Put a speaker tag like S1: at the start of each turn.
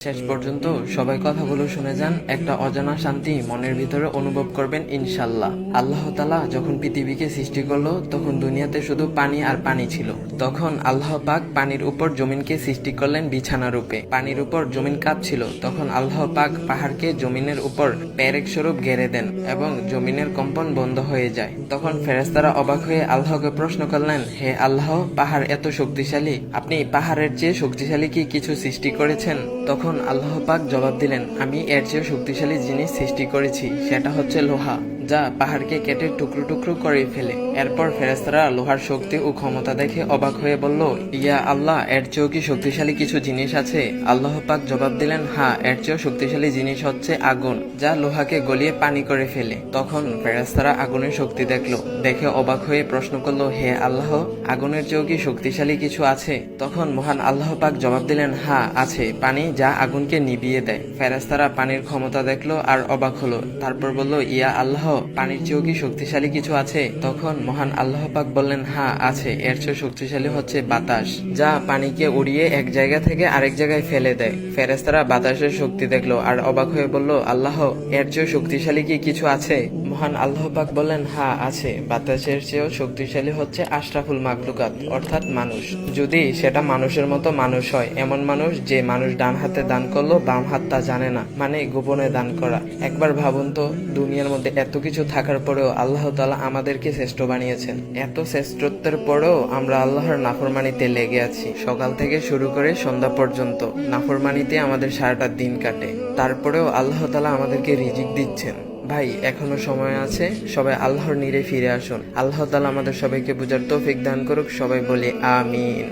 S1: শেষ পর্যন্ত সবাই কথাগুলো শুনে যান, একটা অজানা শান্তি মনের ভিতরে অনুভব করবেন ইনশাল্লাহ। আল্লাহ তাআলা যখন পৃথিবীকে সৃষ্টি করলো তখন দুনিয়াতে শুধু পানি আর পানি ছিল। তখন আল্লাহ পাক পানির উপর জমিনকে সৃষ্টি করলেন বিছানা রূপে। পানির উপর জমিন কাঁপছিল, তখন আল্লাহ পাক পাহাড়কে জমিনের উপর পেরেক স্বরূপ ঘেরে দেন এবং জমিনের কম্পন বন্ধ হয়ে যায়। তখন ফেরেশতারা অবাক হয়ে আল্লাহকে প্রশ্ন করলেন, হে আল্লাহ, পাহাড় এত শক্তিশালী, আপনি পাহাড়ের চেয়ে শক্তিশালী কি কিছু সৃষ্টি করেছেন? তখন আল্লাহ পাক জবাব দিলেন, আমি এর চেয়ে শক্তিশালী জিনিস সৃষ্টি করেছি, সেটা হচ্ছে লোহা, যা পাহাড়কে কেটে টুকরো টুকরো করে ফেলে। এরপর ফেরেশতারা লোহার শক্তি ও ক্ষমতা দেখে অবাক হয়ে বলল, ইয়া আল্লাহ, এর চেয়েও কি শক্তিশালী কিছু জিনিস আছে? আল্লাহ পাক জবাব দিলেন, হ্যাঁ, এর চেয়েও শক্তিশালী জিনিস হচ্ছে আগুন, যা লোহাকে গলিয়ে পানি করে ফেলে। তখন ফেরেশতারা আগুনের শক্তি দেখলো, দেখে অবাক হয়ে প্রশ্ন করলো, হে আল্লাহ, আগুনের চেয়েও কি শক্তিশালী কিছু আছে? তখন মহান আল্লাহ পাক জবাব দিলেন, হ্যাঁ আছে, পানি, যা আগুনকে নিভিয়ে দেয়। ফেরেশতারা পানির ক্ষমতা দেখলো আর অবাক হলো। তারপর বলল, ইয়া আল্লাহ, পানির চেয়েও কি শক্তিশালী কিছু আছে? তখন মহান আল্লাহ পাক বললেন, হ্যাঁ আছে, এর চেয়ে শক্তিশালী হচ্ছে বাতাস, যা পানিকে উড়িয়ে এক জায়গা থেকে আরেক জায়গায় ফেলে দেয়। ফেরেশতারা বাতাসের শক্তি দেখলো আর অবাক হয়ে বলল, আল্লাহ, এর চেয়ে শক্তিশালী কি কিছু আছে? মহান আল্লাহ পাক বললেন, হ্যাঁ আছে, বাতাসের চেয়েও শক্তিশালী হচ্ছে আশরাফুল মাখলুকাত, অর্থাৎ মানুষ। যদি সেটা মানুষের মতো মানুষ হয়, এমন মানুষ যে মানুষ ডান হাতে দান করলো বাম হাত তা জানে না, মানে গোপনে দান করা। একবার ভাবুন তো, দুনিয়ার মধ্যে এত কিছু থাকার পরেও আল্লাহ তাআলা আমাদেরকে শ্রেষ্ঠ বানিয়েছেন। এত শ্রেষ্ঠত্বের পরেও আমরা আল্লাহর নাফরমানিতে লেগে আছি। সকাল থেকে শুরু করে সন্ধ্যা পর্যন্ত নাফরমানিতে আমাদের সারাটা দিন কাটে। তারপরেও আল্লাহ তাআলা আমাদেরকে রিজিক দিচ্ছেন। ভাই, এখনো সময় আছে, সবাই আল্লাহর নিরে ফিরে আসুন। আল্লাহ তাআলা আমাদের সবাইকে বুঝার তৌফিক দান করুক। সবাই বলি আমিন।